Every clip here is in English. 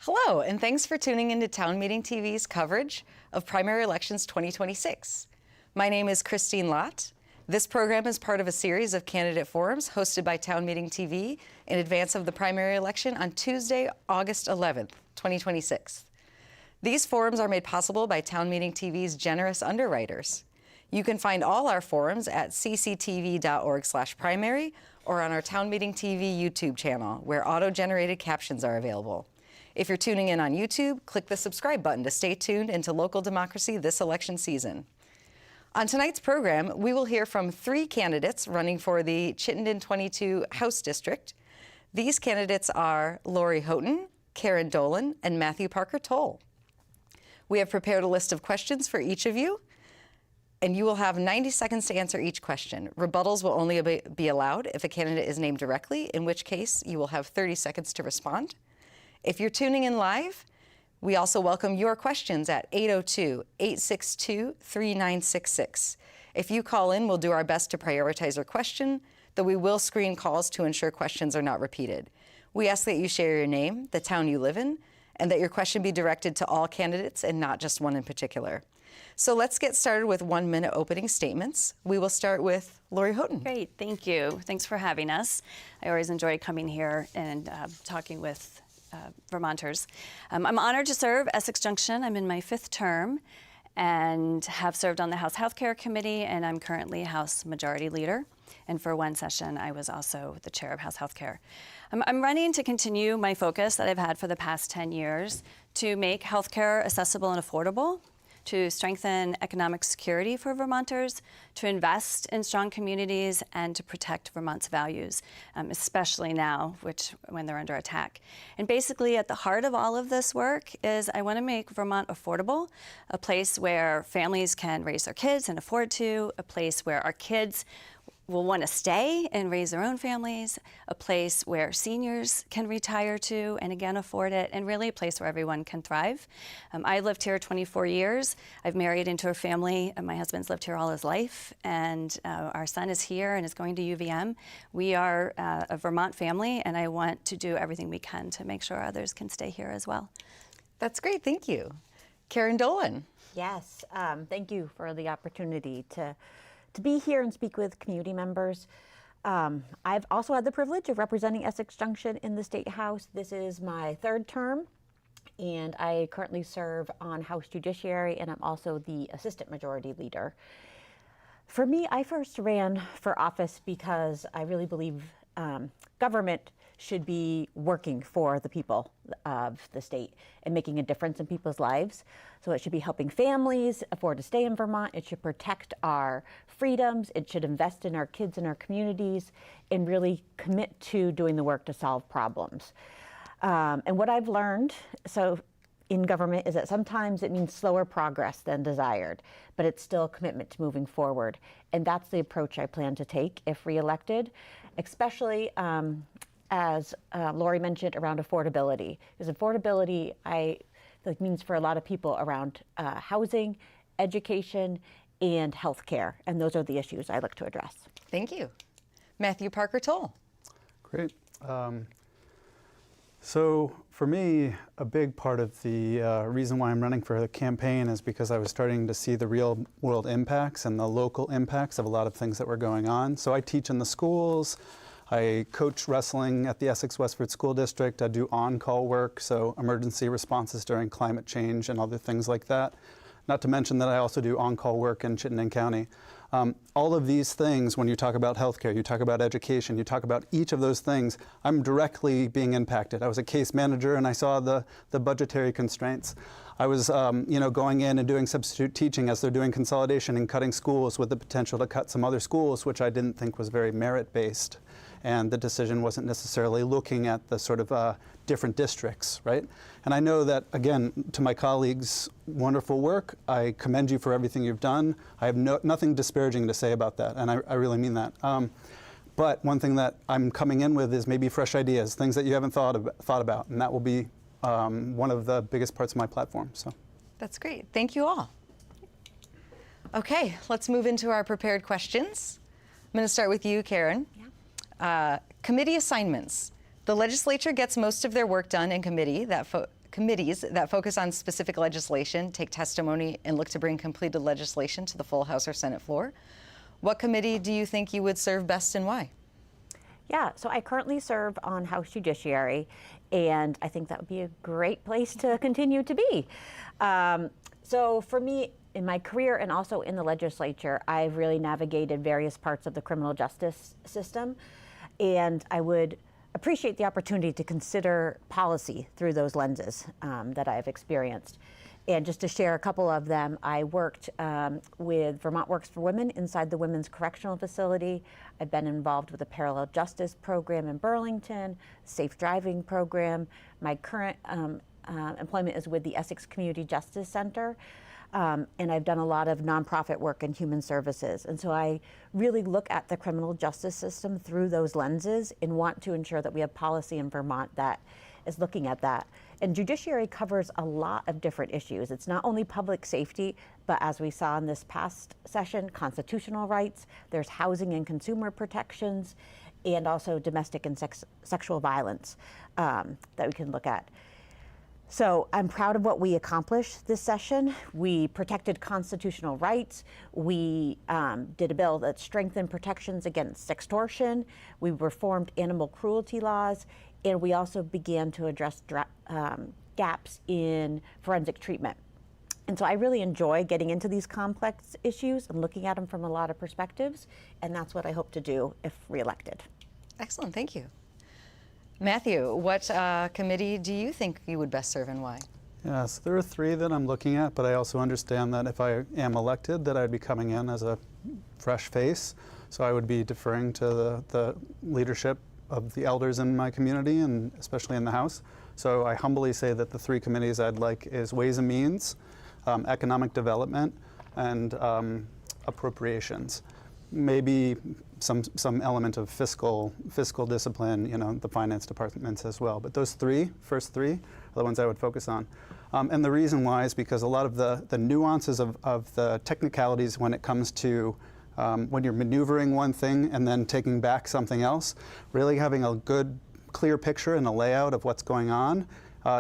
Hello, and thanks for tuning into Town Meeting TV's coverage of primary elections 2026. My name is Christine Lott. This program is part of a series of candidate forums hosted by Town Meeting TV in advance of the primary election on Tuesday, August 11th, 2026. These forums are made possible by Town Meeting TV's generous underwriters. You can find all our forums at cctv.org/primary or on our Town Meeting TV YouTube channel, where auto-generated captions are available. If you're tuning in on YouTube, click the subscribe button to stay tuned into local democracy this election season. On tonight's program, we will hear from 3 candidates running for the Chittenden-22 House District. These candidates are Lori Houghton, Karen Dolan, and Matthew Parker Toll. We have prepared a list of questions for each of you, and you will have 90 seconds to answer each question. Rebuttals will only be allowed if a candidate is named directly, in which case you will have 30 seconds to respond. If you're tuning in live, we also welcome your questions at 802-862-3966. If you call in, we'll do our best to prioritize your question, though we will screen calls to ensure questions are not repeated. We ask that you share your name, the town you live in, and that your question be directed to all candidates and not just one in particular. So let's get started with 1-minute opening statements. We will start with Lori Houghton. Great, thank you. Thanks for having us. I always enjoy coming here and talking with Vermonters. I'm honored to serve Essex Junction. I'm in my 5th term and have served on the House Healthcare Committee, and I'm currently House Majority Leader. And for one session, I was also the chair of House Healthcare. I'm running to continue my focus that I've had for the past 10 years to make healthcare accessible and affordable, to strengthen economic security for Vermonters, to invest in strong communities, and to protect Vermont's values, especially now, when they're under attack. And basically, at the heart of all of this work is I want to make Vermont affordable, a place where families can raise their kids and afford to, a place where our kids will want to stay and raise their own families, a place where seniors can retire to and again afford it, and really a place where everyone can thrive. I lived here 24 years. I've married into a family, and my husband's lived here all his life, and our son is here and is going to UVM. We are a Vermont family, and I want to do everything we can to make sure others can stay here as well. That's great, thank you. Karen Dolan. Yes, thank you for the opportunity to be here and speak with community members. I've also had the privilege of representing Essex Junction in the State House. This is my 3rd term, and I currently serve on House Judiciary, and I'm also the Assistant Majority Leader. For me, I first ran for office because I really believe government should be working for the people of the state and making a difference in people's lives. So it should be helping families afford to stay in Vermont. It should protect our freedoms. It should invest in our kids and our communities and really commit to doing the work to solve problems. And what I've learned in government is that sometimes it means slower progress than desired, but it's still a commitment to moving forward. And that's the approach I plan to take if reelected, especially as Lori mentioned, around affordability. Because affordability, I think, means for a lot of people around housing, education, and healthcare. And those are the issues I look to address. Thank you. Matthew Parker Toll. Great. So for me, a big part of the reason why I'm running for the campaign is because I was starting to see the real world impacts and the local impacts of a lot of things that were going on. So I teach in the schools. I coach wrestling at the Essex Westford School District. I do on-call work, so emergency responses during climate change and other things like that. Not to mention that I also do on-call work in Chittenden County. All of these things, when you talk about healthcare, you talk about education, you talk about each of those things, I'm directly being impacted. I was a case manager and I saw the budgetary constraints. I was going in and doing substitute teaching as they're doing consolidation and cutting schools with the potential to cut some other schools, which I didn't think was very merit-based. And the decision wasn't necessarily looking at the sort of different districts, right? And I know that, again, to my colleagues' wonderful work, I commend you for everything you've done. I have nothing disparaging to say about that, and I really mean that. But one thing that I'm coming in with is maybe fresh ideas, things that you haven't thought about, and that will be one of the biggest parts of my platform. So. That's great. Thank you all. Okay, let's move into our prepared questions. I'm going to start with you, Karen. Committee assignments. The legislature gets most of their work done in committee. That committees that focus on specific legislation, take testimony, and look to bring completed legislation to the full House or Senate floor. What committee do you think you would serve best and why? Yeah, so I currently serve on House Judiciary, and I think that would be a great place to continue to be. So for me, in my career and also in the legislature, I've really navigated various parts of the criminal justice system, and I would appreciate the opportunity to consider policy through those lenses that I've experienced. And just to share a couple of them, I worked with Vermont Works for Women inside the Women's Correctional Facility. I've been involved with a parallel justice program in Burlington, safe driving program. My current employment is with the Essex Community Justice Center. And I've done a lot of nonprofit work in human services. And so I really look at the criminal justice system through those lenses and want to ensure that we have policy in Vermont that is looking at that. And judiciary covers a lot of different issues. It's not only public safety, but as we saw in this past session, constitutional rights, there's housing and consumer protections, and also domestic and sexual violence that we can look at. So I'm proud of what we accomplished this session. We protected constitutional rights. We did a bill that strengthened protections against sextortion. We reformed animal cruelty laws. And we also began to address gaps in forensic treatment. And so I really enjoy getting into these complex issues and looking at them from a lot of perspectives. And that's what I hope to do if reelected. Excellent, thank you. Matthew, what committee do you think you would best serve and why? Yes, there are three that I'm looking at, but I also understand that if I am elected, that I'd be coming in as a fresh face. So I would be deferring to the leadership of the elders in my community, and especially in the House. So I humbly say that the three committees I'd like is Ways and Means, Economic Development, and Appropriations. Maybe some element of fiscal discipline, you know, the finance departments as well. But those first three, are the ones I would focus on. And the reason why is because a lot of the nuances of the technicalities when it comes to when you're maneuvering one thing and then taking back something else, really having a good, clear picture and a layout of what's going on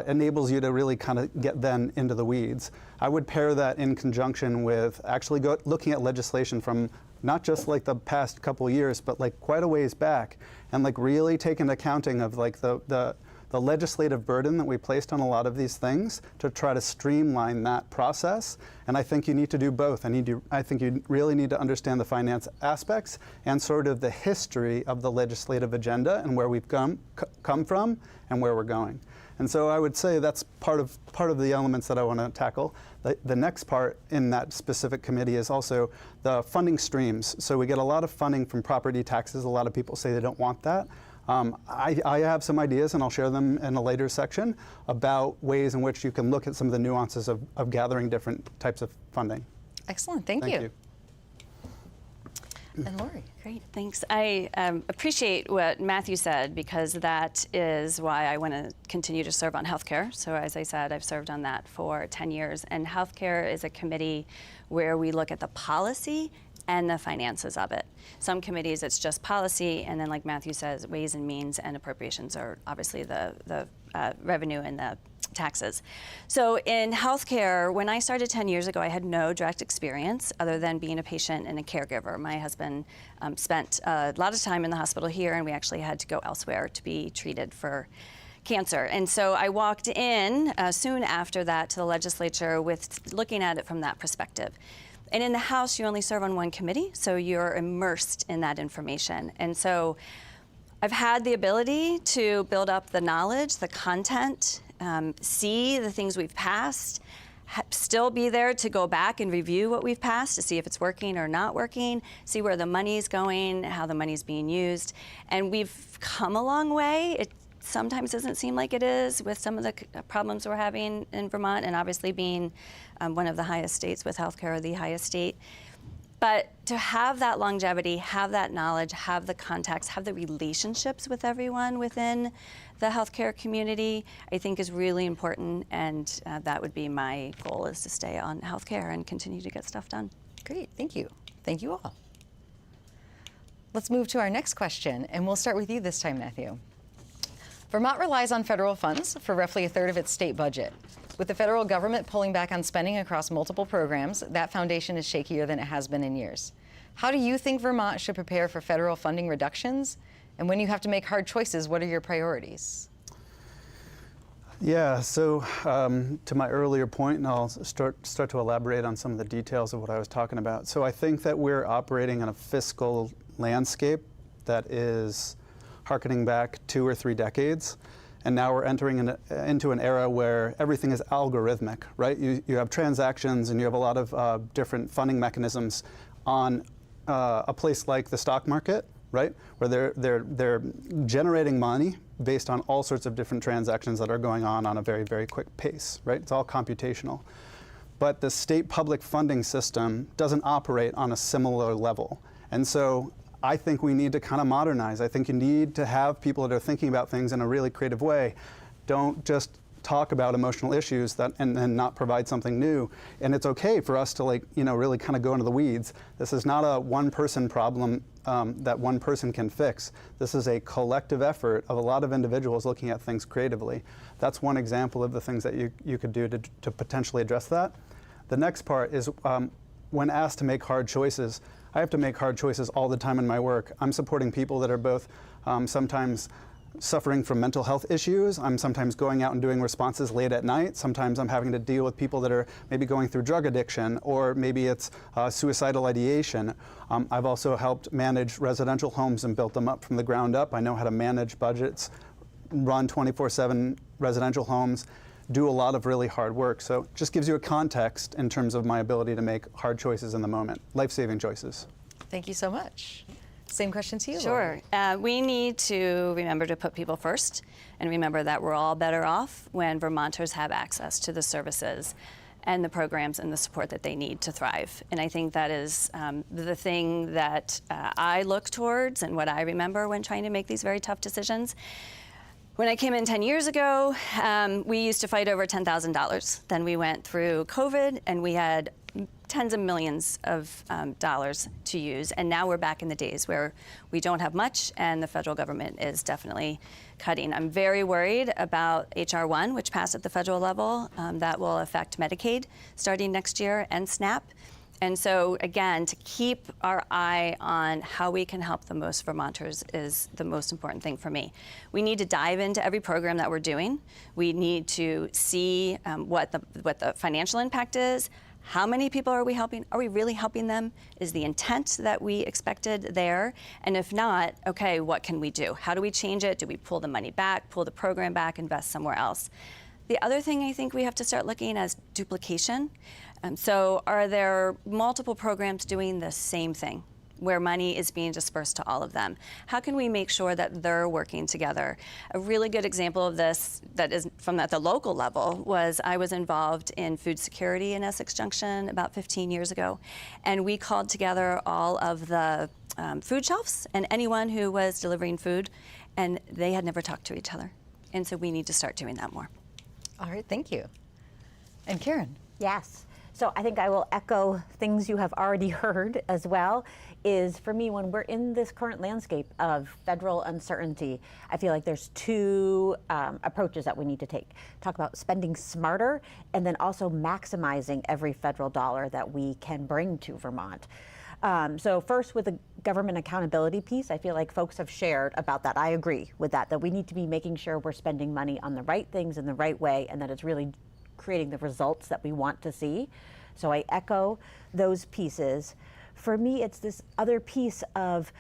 enables you to really kind of get then into the weeds. I would pair that in conjunction with actually looking at legislation from not just like the past couple of years, but like quite a ways back, and like really taking accounting of like the legislative burden that we placed on a lot of these things to try to streamline that process. And I think you need to do both. I think you really need to understand the finance aspects and sort of the history of the legislative agenda and where we've come from and where we're going. And so I would say that's part of the elements that I want to tackle. The next part in that specific committee is also the funding streams. So we get a lot of funding from property taxes. A lot of people say they don't want that. I have some ideas, and I'll share them in a later section, about ways in which you can look at some of the nuances of gathering different types of funding. Excellent, thank you. And Lori. Great, thanks. I appreciate what Matthew said, because that is why I want to continue to serve on healthcare. So as I said, I've served on that for 10 years. And healthcare is a committee where we look at the policy and the finances of it. Some committees, it's just policy, and then like Matthew says, Ways and Means and Appropriations are obviously the revenue and the taxes. So in healthcare, when I started 10 years ago, I had no direct experience other than being a patient and a caregiver. My husband spent a lot of time in the hospital here, and we actually had to go elsewhere to be treated for cancer. And so I walked in soon after that to the legislature with looking at it from that perspective. And in the House, you only serve on one committee, so you're immersed in that information. And so I've had the ability to build up the knowledge, the content, see the things we've passed, still be there to go back and review what we've passed to see if it's working or not working, see where the money's going, how the money's being used. And we've come a long way. It sometimes doesn't seem like it is with some of the problems we're having in Vermont, and obviously being one of the highest states with healthcare, or the highest state. But to have that longevity, have that knowledge, have the contacts, have the relationships with everyone within the healthcare community, I think is really important, and that would be my goal, is to stay on healthcare and continue to get stuff done. Great, thank you. Thank you all. Let's move to our next question, and we'll start with you this time, Matthew. Vermont relies on federal funds for roughly a third of its state budget. With the federal government pulling back on spending across multiple programs, that foundation is shakier than it has been in years. How do you think Vermont should prepare for federal funding reductions? And when you have to make hard choices, what are your priorities? Yeah, so to my earlier point, and I'll start to elaborate on some of the details of what I was talking about. So I think that we're operating in a fiscal landscape that is hearkening back 2 or 3 decades. And now we're entering into an era where everything is algorithmic, right? You have transactions and you have a lot of different funding mechanisms on a place like the stock market, right? Where they're generating money based on all sorts of different transactions that are going on a very, very quick pace, right? It's all computational. But the state public funding system doesn't operate on a similar level. And so I think we need to kind of modernize. I think you need to have people that are thinking about things in a really creative way. Don't just talk about emotional issues and then not provide something new. And it's okay for us to really kind of go into the weeds. This is not a one-person problem that one person can fix. This is a collective effort of a lot of individuals looking at things creatively. That's one example of the things that you could do to potentially address that. The next part is when asked to make hard choices, I have to make hard choices all the time in my work. I'm supporting people that are both sometimes suffering from mental health issues. I'm sometimes going out and doing responses late at night. Sometimes I'm having to deal with people that are maybe going through drug addiction, or maybe it's suicidal ideation. I've also helped manage residential homes and built them up from the ground up. I know how to manage budgets, run 24/7 residential homes, do a lot of really hard work. So it just gives you a context in terms of my ability to make hard choices in the moment, life-saving choices. Thank you so much. Same question to you, Sure. We need to remember to put people first and remember that we're all better off when Vermonters have access to the services and the programs and the support that they need to thrive. And I think that is the thing that I look towards and what I remember when trying to make these very tough decisions. When I came in 10 years ago, we used to fight over $10,000. Then we went through COVID and we had tens of millions of dollars to use. And now we're back in the days where we don't have much and the federal government is definitely cutting. I'm very worried about H.R. 1, which passed at the federal level. That will affect Medicaid starting next year and SNAP. And so, again, to keep our eye on how we can help the most Vermonters is the most important thing for me. We need to dive into every program that we're doing. We need to see what the financial impact is. How many people are we helping? Are we really helping them? Is the intent that we expected there? And if not, okay, what can we do? How do we change it? Do we pull the money back, pull the program back, invest somewhere else? The other thing I think we have to start looking at is duplication. So are there multiple programs doing the same thing, where money is being dispersed to all of them? How can we make sure that they're working together? A really good example of this that is from at the local level was I was involved in food security in Essex Junction about 15 years ago. And we called together all of the food shelves and anyone who was delivering food, and they had never talked to each other. And so we need to start doing that more. All right, thank you. And Karen? Yes. So I think I will echo things you have already heard as well, is for me, when we're in this current landscape of federal uncertainty, I feel like there's 2 approaches that we need to take. Talk about spending smarter and then also maximizing every federal dollar that we can bring to Vermont. So first, with the government accountability piece, I feel like folks have shared about that. I agree with that we need to be making sure we're spending money on the right things in the right way and that it's really creating the results that we want to see. So I echo those pieces. For me, it's this other piece of,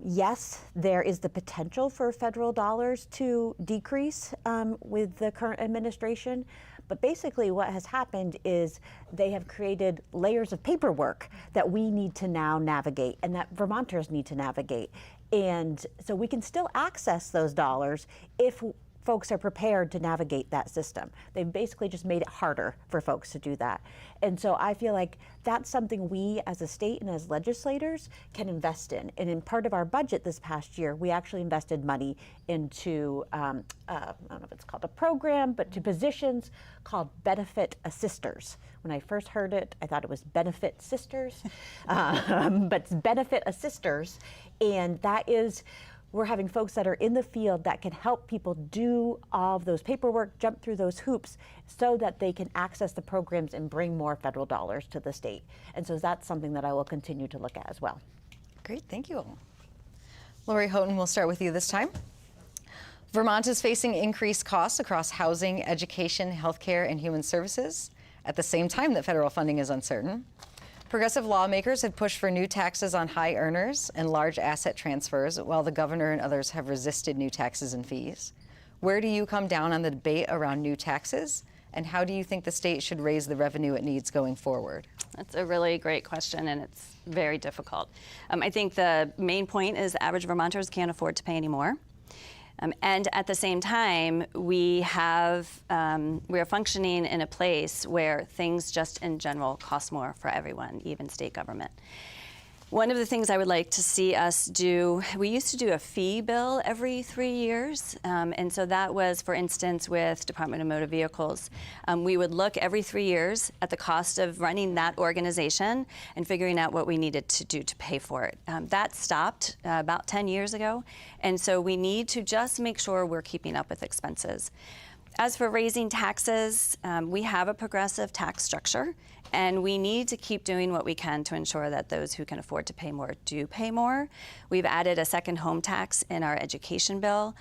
yes, there is the potential for federal dollars to decrease with the current administration, but basically what has happened is they have created layers of paperwork that we need to now navigate and that Vermonters need to navigate. And so we can still access those dollars if folks are prepared to navigate that system. They've basically just made it harder for folks to do that. And so I feel like that's something we as a state and as legislators can invest in. And in part of our budget this past year, we actually invested money into, I don't know if it's called a program, but to positions called benefit assisters. When I first heard it, I thought it was benefit sisters, but it's benefit assisters. And that is we're having folks that are in the field that can help people do all of those paperwork, jump through those hoops so that they can access the programs and bring more federal dollars to the state. And so that's something that I will continue to look at as well. Great, thank you. Lori Houghton, we'll start with you this time. Vermont is facing increased costs across housing, education, healthcare, and human services at the same time that federal funding is uncertain. Progressive lawmakers have pushed for new taxes on high earners and large asset transfers, while the governor and others have resisted new taxes and fees. Where do you come down on the debate around new taxes, and how do you think the state should raise the revenue it needs going forward? That's a really great question, and it's very difficult. I think the main point is average Vermonters can't afford to pay anymore. And at the same time, we are functioning in a place where things just in general cost more for everyone, even state government. One of the things I would like to see us do, we used to do a fee bill every 3 years. And so that was, for instance, with Department of Motor Vehicles. We would look every 3 years at the cost of running that organization and figuring out what we needed to do to pay for it. That stopped about 10 years ago. And so we need to just make sure we're keeping up with expenses. As for raising taxes, we have a progressive tax structure, and we need to keep doing what we can to ensure that those who can afford to pay more do pay more. We've added a second home tax in our education bill,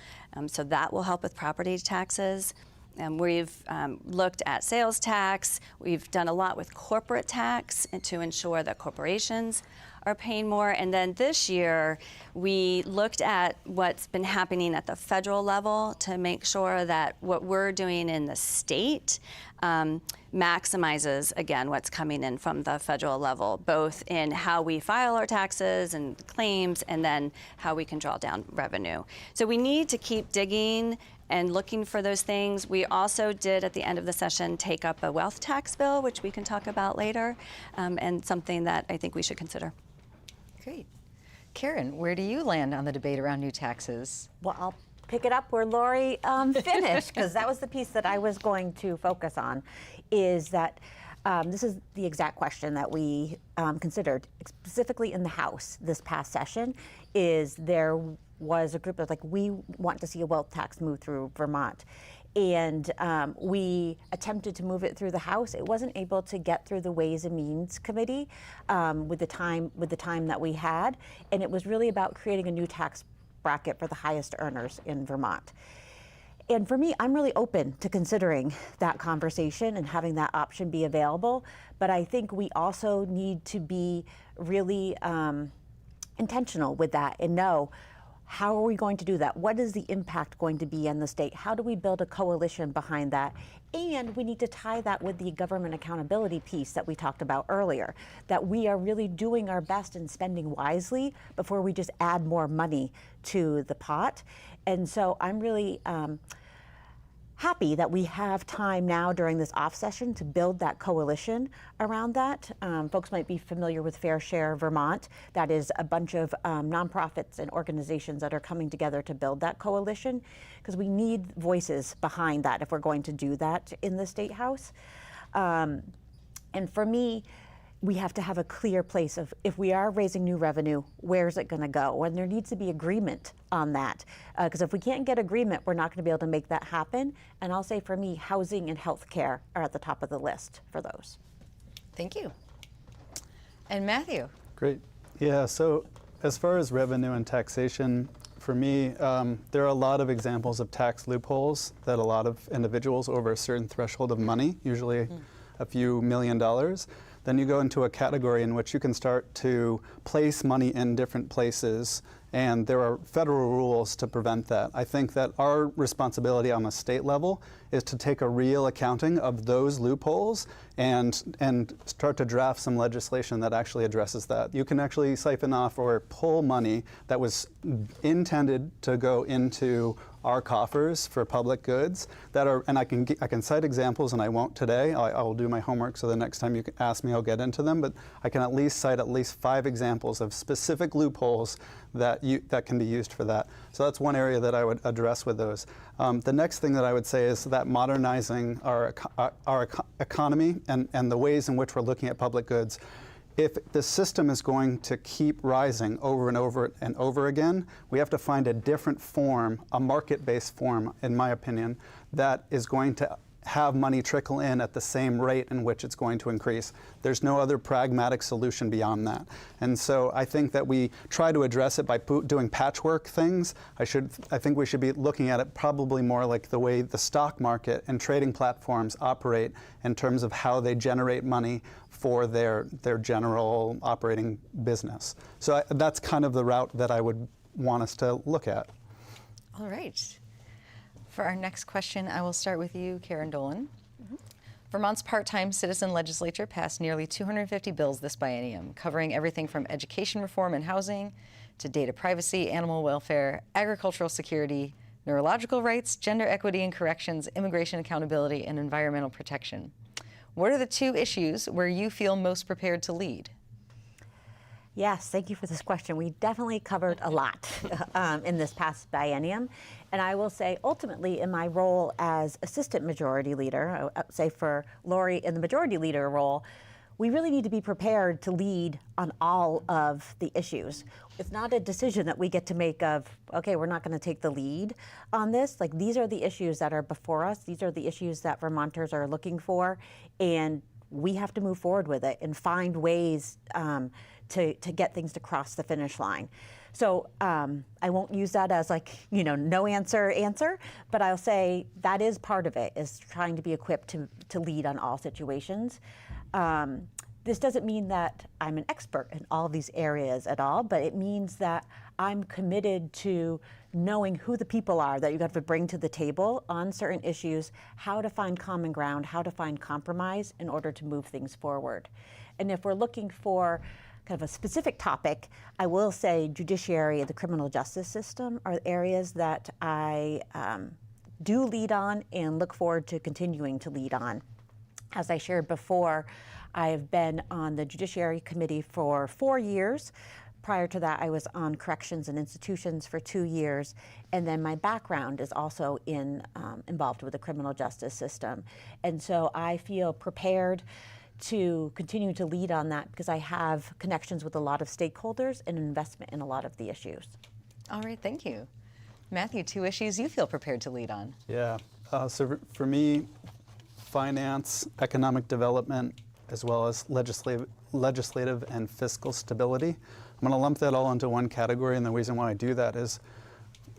so that will help with property taxes. We've looked at sales tax. We've done a lot with corporate tax to ensure that corporations are paying more. And then this year, we looked at what's been happening at the federal level to make sure that what we're doing in the state maximizes, again, what's coming in from the federal level, both in how we file our taxes and claims, and then how we can draw down revenue. So we need to keep digging and looking for those things. We also did, at the end of the session, take up a wealth tax bill, which we can talk about later, and something that I think we should consider. Great. Karen, where do you land on the debate around new taxes? Well, I'll pick it up where Lori finished, because that was the piece that I was going to focus on, is that this is the exact question that we considered, specifically in the House this past session, is there was a group of, like, we want to see a wealth tax move through Vermont. And we attempted to move it through the House. It wasn't able to get through the Ways and Means Committee with the time that we had. And it was really about creating a new tax bracket for the highest earners in Vermont. And for me, I'm really open to considering that conversation and having that option be available. But I think we also need to be really intentional with that and know, how are we going to do that? What is the impact going to be on the state? How do we build a coalition behind that? And we need to tie that with the government accountability piece that we talked about earlier, that we are really doing our best and spending wisely before we just add more money to the pot. And so I'm really happy that we have time now during this off session to build that coalition around that. Folks might be familiar with Fair Share Vermont. That is a bunch of nonprofits and organizations that are coming together to build that coalition, because we need voices behind that if we're going to do that in the State House. And for me, we have to have a clear place of, if we are raising new revenue, where's it going to go? And there needs to be agreement on that. Because if we can't get agreement, we're not going to be able to make that happen. And I'll say, for me, housing and healthcare are at the top of the list for those. Thank you. And Matthew? Great. Yeah, so as far as revenue and taxation, for me, there are a lot of examples of tax loopholes that a lot of individuals over a certain threshold of money, usually a few $1 million, then you go into a category in which you can start to place money in different places, and there are federal rules to prevent that. I think that our responsibility on the state level is to take a real accounting of those loopholes and start to draft some legislation that actually addresses that. You can actually siphon off or pull money that was intended to go into our coffers for public goods that are, and I can cite examples, and I won't today. I will do my homework, so the next time you ask me, I'll get into them. But I can at least cite at least 5 examples of specific loopholes that can be used for that. So that's one area that I would address with those. The next thing that I would say is that modernizing our economy and the ways in which we're looking at public goods if the system is going to keep rising over and over and over again, we have to find a different form, a market-based form, in my opinion, that is going to have money trickle in at the same rate in which it's going to increase. There's no other pragmatic solution beyond that. And so I think that we try to address it by doing patchwork things. I think we should be looking at it probably more like the way the stock market and trading platforms operate in terms of how they generate money for their general operating business. So that's kind of the route that I would want us to look at. All right. For our next question, I will start with you, Karen Dolan. Vermont's part-time citizen legislature passed nearly 250 bills this biennium, covering everything from education reform and housing to data privacy, animal welfare, agricultural security, neurological rights, gender equity and corrections, immigration accountability, and environmental protection. What are the 2 issues where you feel most prepared to lead? Yes, thank you for this question. We definitely covered a lot in this past biennium. And I will say, ultimately, in my role as assistant majority leader, I would say for Lori in the majority leader role, we really need to be prepared to lead on all of the issues. It's not a decision that we get to make of, okay, we're not going to take the lead on this. Like, these are the issues that are before us. These are the issues that Vermonters are looking for. And we have to move forward with it and find ways to get things to cross the finish line. So I won't use that as like, no answer, but I'll say that is part of it, is trying to be equipped to lead on all situations. This doesn't mean that I'm an expert in all of these areas at all, but it means that I'm committed to knowing who the people are that you have to bring to the table on certain issues, how to find common ground, how to find compromise in order to move things forward. And if we're looking for kind of a specific topic, I will say judiciary and the criminal justice system are areas that I do lead on and look forward to continuing to lead on. As I shared before, I have been on the Judiciary Committee for 4 years. Prior to that, I was on Corrections and Institutions for 2 years, and then my background is also involved with the criminal justice system. And so I feel prepared to continue to lead on that because I have connections with a lot of stakeholders and investment in a lot of the issues. All right, thank you. Matthew, 2 issues you feel prepared to lead on. Yeah, so for me, finance, economic development, as well as legislative and fiscal stability. I'm going to lump that all into one category, and the reason why I do that is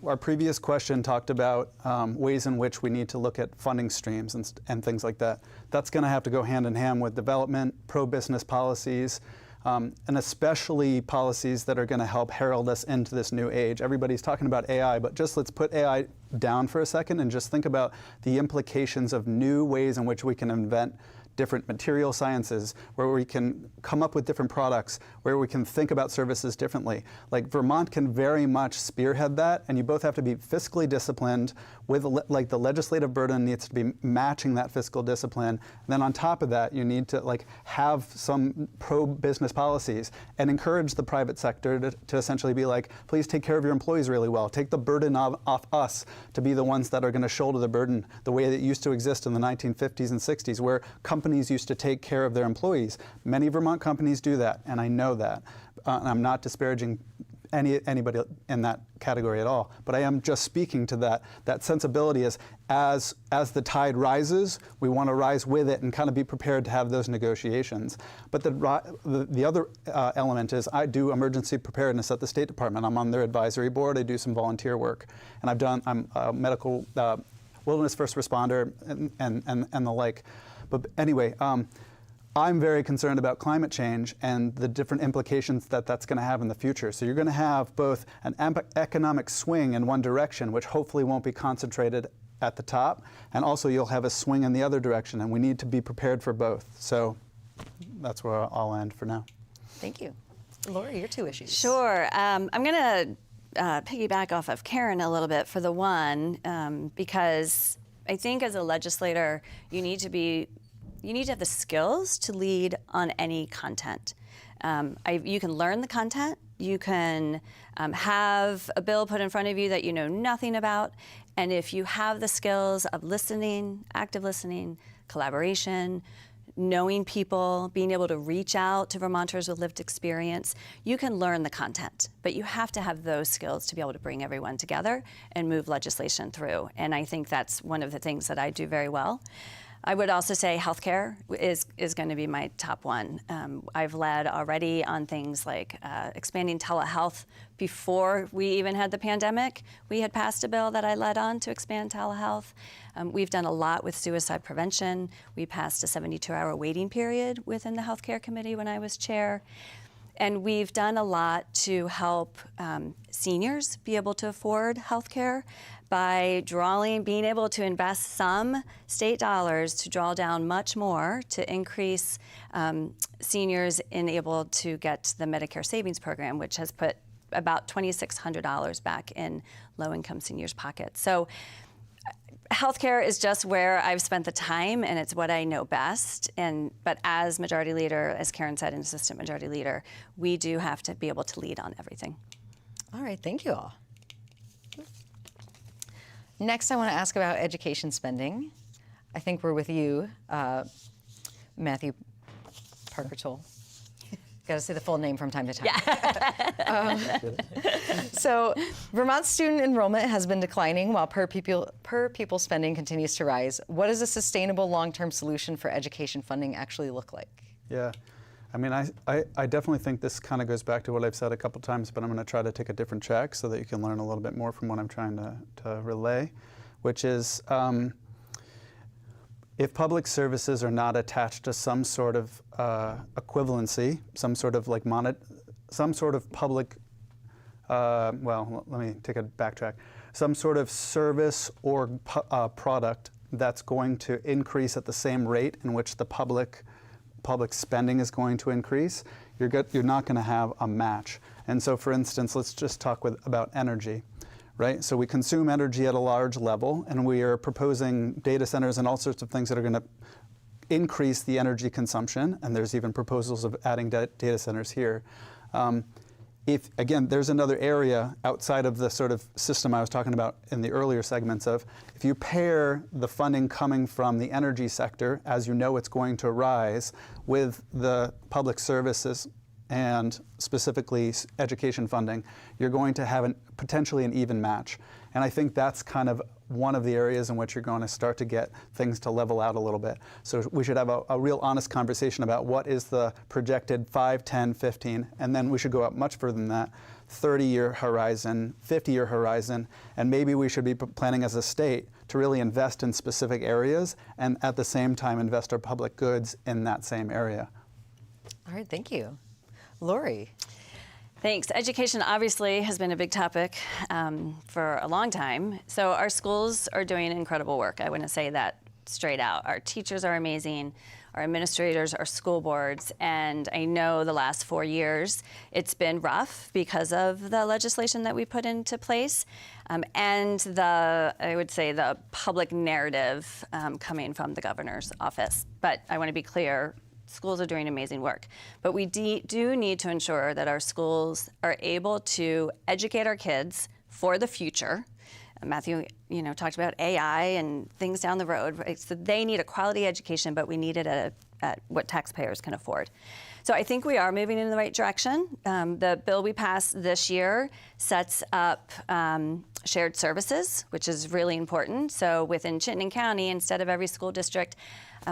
our previous question talked about ways in which we need to look at funding streams and things like that. That's going to have to go hand in hand with development, pro-business policies, and especially policies that are going to help herald us into this new age. Everybody's talking about AI, but just let's put AI down for a second and just think about the implications of new ways in which we can invent different material sciences, where we can come up with different products, where we can think about services differently. Like, Vermont can very much spearhead that, and you both have to be fiscally disciplined with, like, the legislative burden needs to be matching that fiscal discipline. And then on top of that, you need to, like, have some pro-business policies and encourage the private sector to essentially be like, please take care of your employees really well. Take the burden off us to be the ones that are going to shoulder the burden the way that it used to exist in the 1950s and 60s, where companies used to take care of their employees. Many Vermont companies do that, and I know that. And I'm not disparaging anybody in that category at all, but I am just speaking to that sensibility as the tide rises, we want to rise with it and kind of be prepared to have those negotiations. But the other element is I do emergency preparedness at the State Department. I'm on their advisory board. I do some volunteer work, and I'm a medical wilderness first responder and the like. But anyway, I'm very concerned about climate change and the different implications that that's going to have in the future. So you're going to have both an economic swing in one direction, which hopefully won't be concentrated at the top, and also you'll have a swing in the other direction, and we need to be prepared for both. So that's where I'll end for now. Thank you. Lori, your 2 issues. Sure. I'm going to piggyback off of Karen a little bit for the one, because I think as a legislator, you need to have the skills to lead on any content. You can learn the content. You can have a bill put in front of you that you know nothing about. And if you have the skills of listening, active listening, collaboration, knowing people, being able to reach out to Vermonters with lived experience. You can learn the content, but you have to have those skills to be able to bring everyone together and move legislation through. And I think that's one of the things that I do very well. I would also say healthcare is going to be my top one. I've led already on things like expanding telehealth. Before we even had the pandemic, we had passed a bill that I led on to expand telehealth. We've done a lot with suicide prevention. We passed a 72-hour waiting period within the healthcare committee when I was chair. And we've done a lot to help seniors be able to afford healthcare by being able to invest some state dollars to draw down much more to increase seniors in able to get the Medicare Savings Program, which has put about $2,600 back in low-income seniors' pockets. So healthcare is just where I've spent the time, and it's what I know best. But as majority leader, as Karen said, and assistant majority leader, we do have to be able to lead on everything. All right, thank you all. Next, I want to ask about education spending. I think we're with you, Matthew Parker-Toll. Got to say the full name from time to time. Yeah. So, Vermont's student enrollment has been declining while per pupil spending continues to rise. What does a sustainable long-term solution for education funding actually look like? Yeah. I mean, I definitely think this kind of goes back to what I've said a couple times, but I'm going to try to take a different track so that you can learn a little bit more from what I'm trying to relay, which is if public services are not attached to some sort of equivalency, some sort of like some sort of public, well, let me take a backtrack, some sort of service or product that's going to increase at the same rate in which the public spending is going to increase, you're not going to have a match. And so, for instance, let's just talk about energy, right? So we consume energy at a large level, and we are proposing data centers and all sorts of things that are going to increase the energy consumption, and there's even proposals of adding data centers here. If, again, there's another area outside of the sort of system I was talking about in the earlier segments of, if you pair the funding coming from the energy sector, as you know it's going to rise, with the public services and specifically education funding, you're going to have potentially an even match. And I think that's kind of one of the areas in which you're going to start to get things to level out a little bit. So we should have a real honest conversation about what is the projected 5, 10, 15, and then we should go out much further than that, 30-year horizon, 50-year horizon, and maybe we should be planning as a state to really invest in specific areas and at the same time invest our public goods in that same area. All right, thank you. Lori. Thanks. Education obviously has been a big topic for a long time. So our schools are doing incredible work. I want to say that straight out. Our teachers are amazing, our administrators, our school boards, and I know the last 4 years it's been rough because of the legislation that we put into place and I would say the public narrative coming from the governor's office. But I want to be clear, schools are doing amazing work, but we do need to ensure that our schools are able to educate our kids for the future. Matthew, talked about AI and things down the road. Right? So they need a quality education, but we need it at what taxpayers can afford. So I think we are moving in the right direction. The bill we passed this year sets up shared services, which is really important. So within Chittenden County, instead of every school district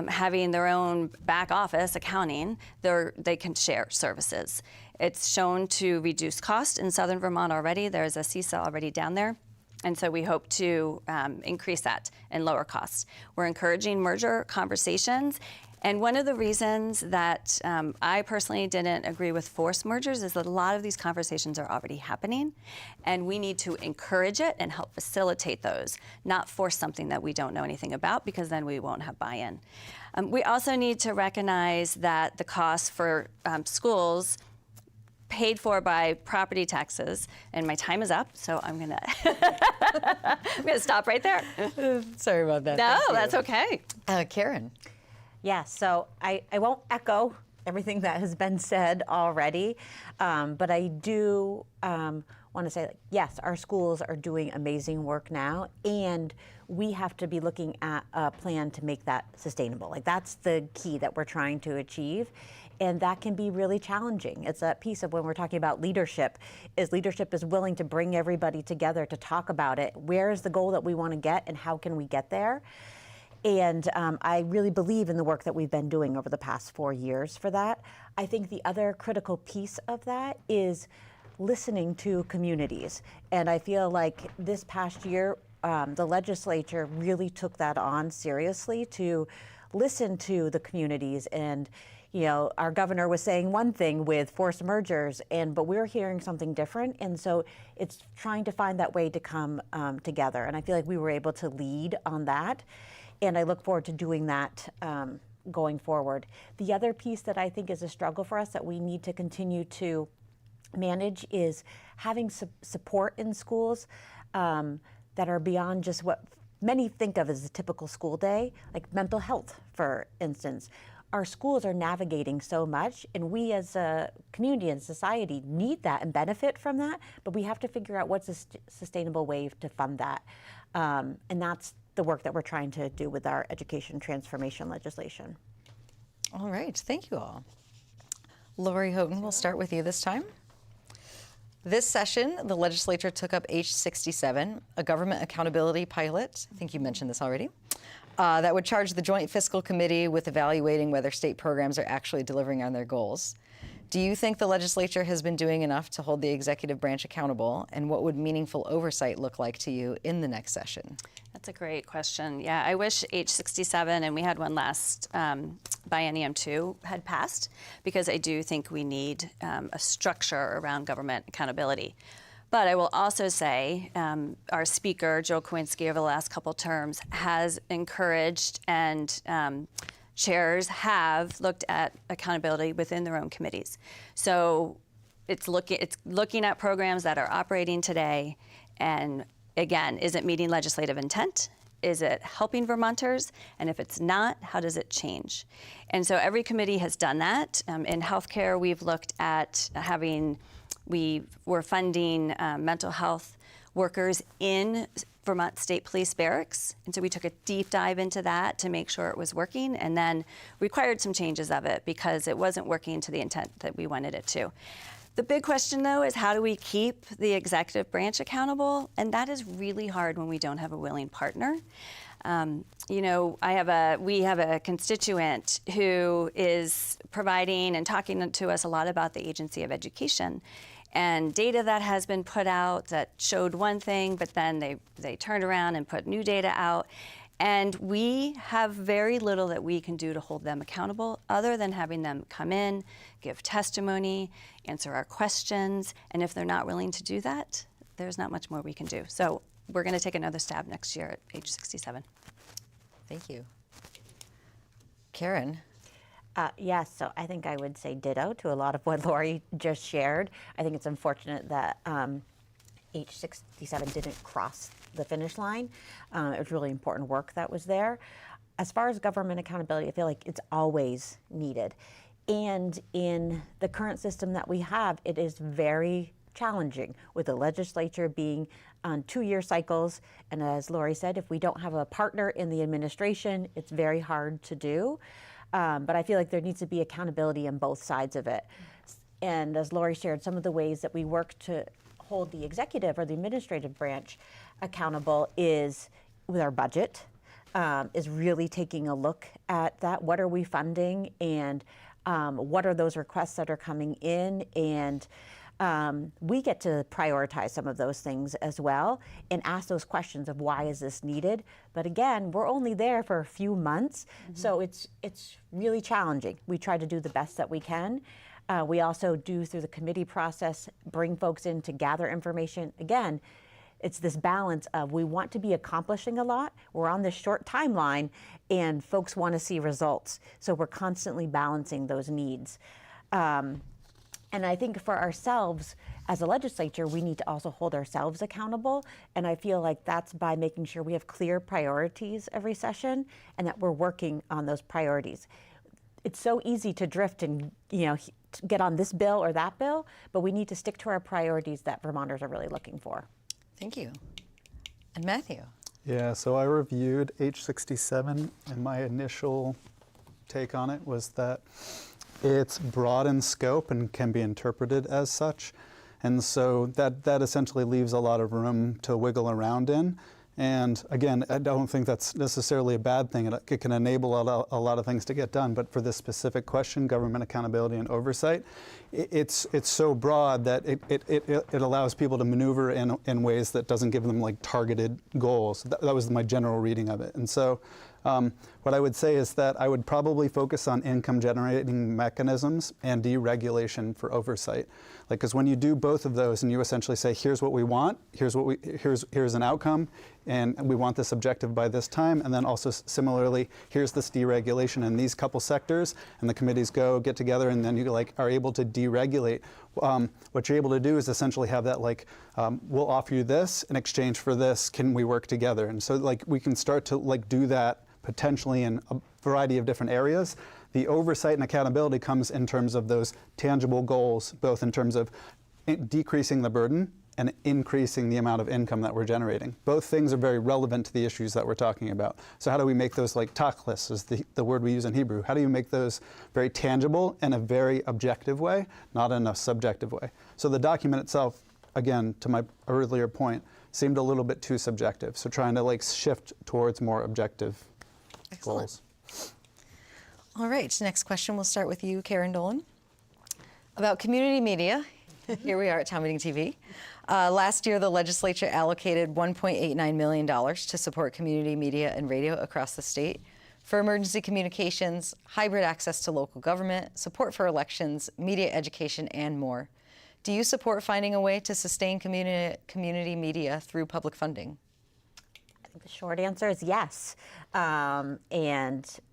having their own back office accounting, they can share services. It's shown to reduce cost in southern Vermont already. There's a CISA already down there. And so we hope to increase that and lower costs. We're encouraging merger conversations. And one of the reasons that I personally didn't agree with forced mergers is that a lot of these conversations are already happening, and we need to encourage it and help facilitate those, not force something that we don't know anything about, because then we won't have buy-in. We also need to recognize that the costs for schools paid for by property taxes, and my time is up, so I'm gonna stop right there. Sorry about that. No, that's okay. Karen. Yeah, so I won't echo everything that has been said already, but I do want want to say, like, yes, our schools are doing amazing work now, and we have to be looking at a plan to make that sustainable. Like, that's the key that we're trying to achieve. And that can be really challenging. It's that piece of when we're talking about leadership is willing to bring everybody together to talk about it. Where is the goal that we want to get, and how can we get there? And I really believe in the work that we've been doing over the past 4 years for that. I think the other critical piece of that is listening to communities. And I feel like this past year, the legislature really took that on seriously to listen to the communities. And our governor was saying one thing with forced mergers, but we're hearing something different. And so it's trying to find that way to come together. And I feel like we were able to lead on that. And I look forward to doing that going forward. The other piece that I think is a struggle for us that we need to continue to manage is having support in schools that are beyond just what many think of as a typical school day, like mental health, for instance. Our schools are navigating so much, and we as a community and society need that and benefit from that, but we have to figure out what's a sustainable way to fund that. And that's the work that we're trying to do with our education transformation legislation. All right, thank you all. Lori Houghton, we'll start with you this time. This session, the legislature took up H67, a government accountability pilot. I think you mentioned this already. That would charge the Joint Fiscal Committee with evaluating whether state programs are actually delivering on their goals. Do you think the legislature has been doing enough to hold the executive branch accountable, and what would meaningful oversight look like to you in the next session? That's a great question. Yeah, I wish H67, and we had one last biennium too, had passed, because I do think we need a structure around government accountability. But I will also say our speaker, Joe Kowinski, over the last couple terms has encouraged, and chairs have looked at accountability within their own committees. So it's looking at programs that are operating today, and again, is it meeting legislative intent? Is it helping Vermonters? And if it's not, how does it change? And so every committee has done that. In healthcare, we've looked at we're funding mental health workers in Vermont State Police Barracks. And so we took a deep dive into that to make sure it was working, and then required some changes of it because it wasn't working to the intent that we wanted it to. The big question, though, is how do we keep the executive branch accountable? And that is really hard when we don't have a willing partner. We have a constituent who is providing and talking to us a lot about the Agency of Education, and data that has been put out that showed one thing, but then they turned around and put new data out. And we have very little that we can do to hold them accountable other than having them come in, give testimony, answer our questions. And if they're not willing to do that, there's not much more we can do. So we're going to take another stab next year at age 67. Thank you. Karen? Yes, so I think I would say ditto to a lot of what Lori just shared. I think it's unfortunate that H67 didn't cross the finish line. It was really important work that was there. As far as government accountability, I feel like it's always needed. And in the current system that we have, it is very challenging with the legislature being on 2-year cycles. And as Lori said, if we don't have a partner in the administration, it's very hard to do. But I feel like there needs to be accountability on both sides of it. And as Lori shared, some of the ways that we work to hold the executive or the administrative branch accountable is with our budget, is really taking a look at that. What are we funding, and what are those requests that are coming in? And we get to prioritize some of those things as well and ask those questions of why is this needed. But again, we're only there for a few months, so it's really challenging. We try to do the best that we can. We also do, through the committee process, bring folks in to gather information. Again, it's this balance of we want to be accomplishing a lot, we're on this short timeline, and folks want to see results. So we're constantly balancing those needs. And I think for ourselves, as a legislature, we need to also hold ourselves accountable. And I feel like that's by making sure we have clear priorities every session and that we're working on those priorities. It's so easy to drift and get on this bill or that bill, but we need to stick to our priorities that Vermonters are really looking for. Thank you. And Matthew? Yeah, so I reviewed H67, and my initial take on it was that it's broad in scope and can be interpreted as such. And so that essentially leaves a lot of room to wiggle around in. And again, I don't think that's necessarily a bad thing. It can enable a lot of things to get done. But for this specific question, government accountability and oversight, it's so broad that it allows people to maneuver in ways that doesn't give them like targeted goals. That was my general reading of it. And so what I would say is that I would probably focus on income generating mechanisms and deregulation for oversight. Like, because when you do both of those and you essentially say, here's what we want, here's an outcome, and we want this objective by this time, and then also similarly, here's this deregulation in these couple sectors, and the committees get together, and then you like are able to deregulate. What you're able to do is essentially have that like, we'll offer you this in exchange for this. Can we work together? And so like we can start to like do that potentially in a variety of different areas. The oversight and accountability comes in terms of those tangible goals, both in terms of decreasing the burden and increasing the amount of income that we're generating. Both things are very relevant to the issues that we're talking about. So how do we make those, like tachlis is the word we use in Hebrew, how do you make those very tangible in a very objective way, not in a subjective way? So the document itself, again, to my earlier point, seemed a little bit too subjective. So trying to like shift towards more objective goals. All right, next question. We'll start with you, Karen Dolan. About community media. Here we are at Town Meeting TV. Last year, the legislature allocated $1.89 million to support community media and radio across the state for emergency communications, hybrid access to local government, support for elections, media education, and more. Do you support finding a way to sustain community media through public funding? I think the short answer is yes. And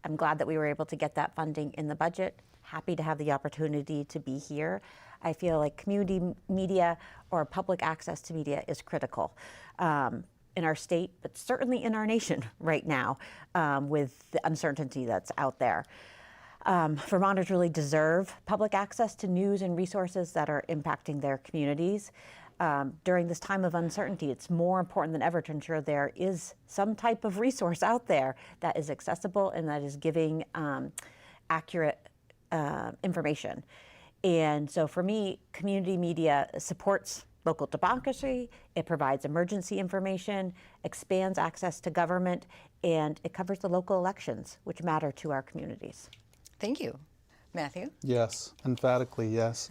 I'm glad that we were able to get that funding in the budget. Happy to have the opportunity to be here. I feel like community media or public access to media is critical in our state, but certainly in our nation right now with the uncertainty that's out there. Vermonters really deserve public access to news and resources that are impacting their communities. During this time of uncertainty, it's more important than ever to ensure there is some type of resource out there that is accessible and that is giving accurate information. And so for me, community media supports local democracy, it provides emergency information, expands access to government, and it covers the local elections, which matter to our communities. Thank you. Matthew? Yes, emphatically yes.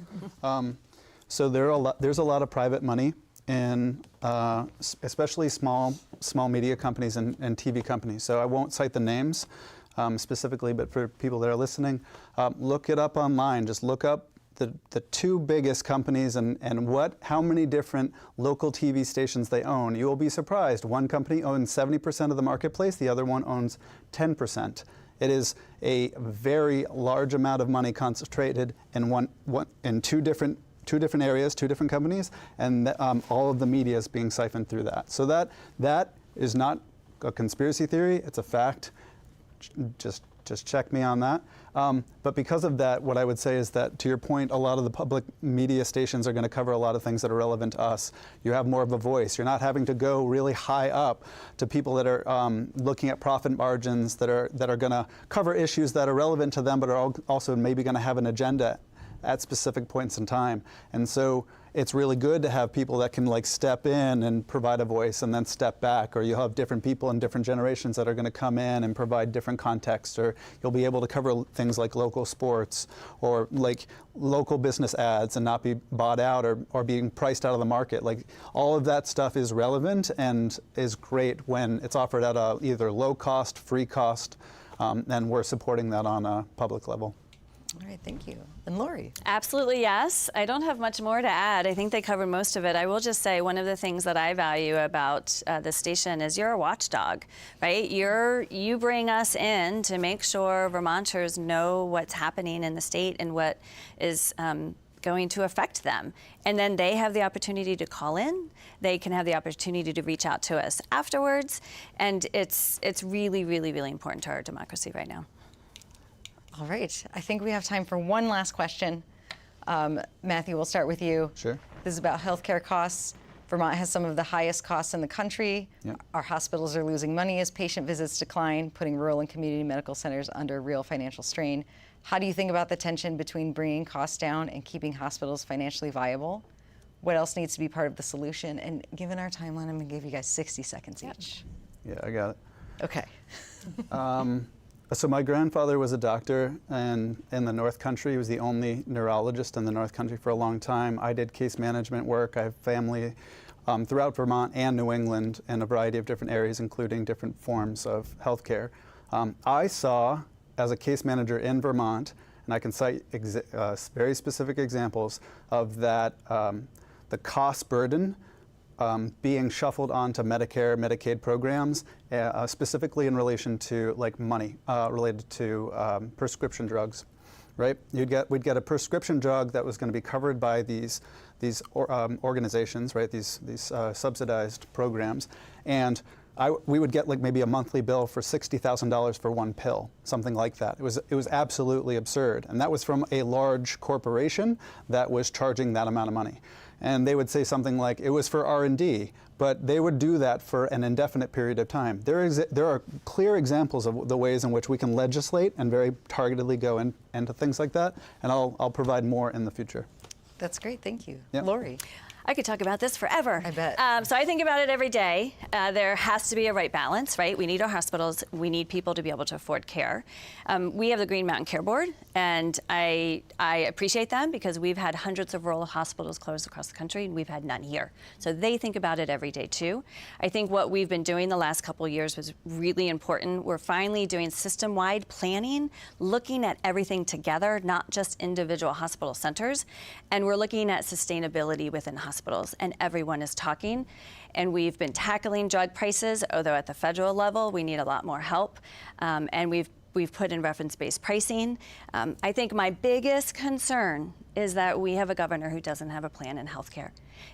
So there's a lot of private money in especially small media companies and TV companies. So I won't cite the names specifically, but for people that are listening, look it up online. Just look up the two biggest companies and how many different local TV stations they own. You will be surprised. One company owns 70% of the marketplace, the other one owns 10%. It is a very large amount of money concentrated in two different areas, two different companies, and all of the media is being siphoned through that. So that is not a conspiracy theory, it's a fact. Just check me on that. But because of that, what I would say is that, to your point, a lot of the public media stations are going to cover a lot of things that are relevant to us. You have more of a voice. You're not having to go really high up to people that are looking at profit margins that are going to cover issues that are relevant to them, but are also maybe going to have an agenda at specific points in time. And so it's really good to have people that can like step in and provide a voice and then step back, or you'll have different people in different generations that are going to come in and provide different context, or you'll be able to cover things like local sports or like local business ads and not be bought out or being priced out of the market. Like all of that stuff is relevant and is great when it's offered at a either low cost, free cost, and we're supporting that on a public level. All right, thank you. And Lori? Absolutely, yes. I don't have much more to add. I think they covered most of it. I will just say one of the things that I value about the station is you're a watchdog, right? You bring us in to make sure Vermonters know what's happening in the state and what is going to affect them. And then they have the opportunity to call in. They can have the opportunity to reach out to us afterwards. And it's really, really, really important to our democracy right now. All right, I think we have time for one last question. Matthew, we'll start with you. Sure. This is about healthcare costs. Vermont has some of the highest costs in the country. Yep. Our hospitals are losing money as patient visits decline, putting rural and community medical centers under real financial strain. How do you think about the tension between bringing costs down and keeping hospitals financially viable? What else needs to be part of the solution? And given our timeline, I'm going to give you guys 60 seconds each. Yeah, I got it. Okay. So my grandfather was a doctor in the North Country. He was the only neurologist in the North Country for a long time. I did case management work. I have family throughout Vermont and New England in a variety of different areas, including different forms of healthcare. I saw, as a case manager in Vermont, and I can cite very specific examples of that, the cost burden being shuffled onto Medicare, Medicaid programs, specifically in relation to like money related to prescription drugs, right? We'd get a prescription drug that was going to be covered by these organizations, right? These subsidized programs, and we would get like maybe a monthly bill for $60,000 for one pill, something like that. It was absolutely absurd, and that was from a large corporation that was charging that amount of money. And they would say something like it was for R&D, but they would do that for an indefinite period of time. There are clear examples of the ways in which we can legislate and very targetedly go into things like that, and I'll provide more in the future. That's great. Thank you. Yep. Lori. I could talk about this forever. I bet. So I think about it every day. There has to be a right balance, right? We need our hospitals. We need people to be able to afford care. We have the Green Mountain Care Board, and I appreciate them because we've had hundreds of rural hospitals closed across the country, and we've had none here. So they think about it every day, too. I think what we've been doing the last couple of years was really important. We're finally doing system-wide planning, looking at everything together, not just individual hospital centers, and we're looking at sustainability within hospitals, and everyone is talking. And we've been tackling drug prices, although at the federal level, we need a lot more help. And we've put in reference-based pricing. I think my biggest concern is that we have a governor who doesn't have a plan in healthcare.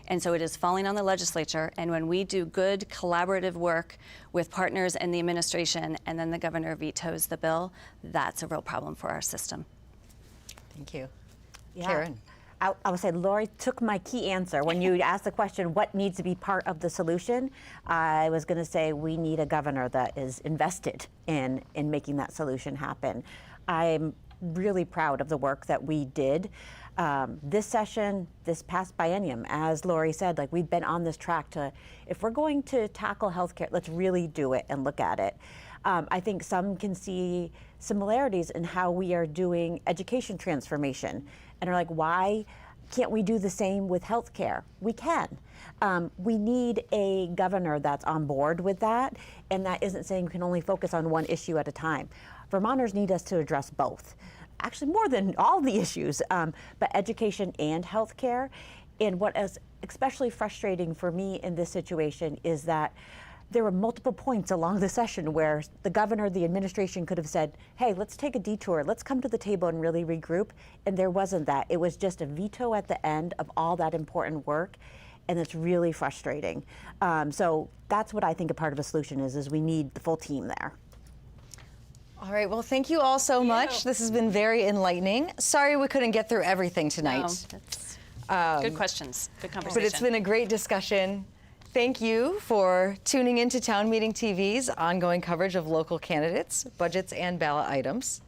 And so it is falling on the legislature, and when we do good collaborative work with partners and the administration, and then the governor vetoes the bill, that's a real problem for our system. Thank you. Yeah. Karen. I would say Lori took my key answer. When you asked the question, what needs to be part of the solution, I was going to say we need a governor that is invested in making that solution happen. I'm really proud of the work that we did this session, this past biennium. As Lori said, like we've been on this track to, if we're going to tackle healthcare, let's really do it and look at it. I think some can see similarities in how we are doing education transformation and are like, why can't we do the same with healthcare? We can. We need a governor that's on board with that, and that isn't saying we can only focus on one issue at a time. Vermonters need us to address both. Actually, more than all the issues, but education and healthcare. And what is especially frustrating for me in this situation is that there were multiple points along the session where the governor, the administration could have said, hey, let's take a detour, let's come to the table and really regroup. And there wasn't that. It was just a veto at the end of all that important work. And it's really frustrating. So that's what I think a part of a solution is we need the full team there. All right, well, thank you all so much. This has been very enlightening. Sorry we couldn't get through everything tonight. No, that's good questions, good conversation. But it's been a great discussion. Thank you for tuning into Town Meeting TV's ongoing coverage of local candidates, budgets, and ballot items.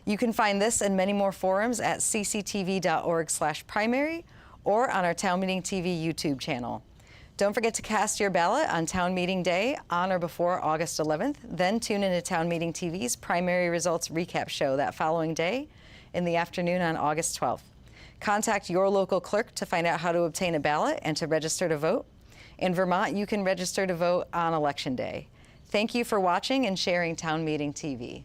You can find this and many more forums at cctv.org/primary or on our Town Meeting TV YouTube channel. Don't forget to cast your ballot on Town Meeting Day on or before August 11th. Then tune into Town Meeting TV's primary results recap show that following day in the afternoon on August 12th. Contact your local clerk to find out how to obtain a ballot and to register to vote. In Vermont, you can register to vote on Election Day. Thank you for watching and sharing Town Meeting TV.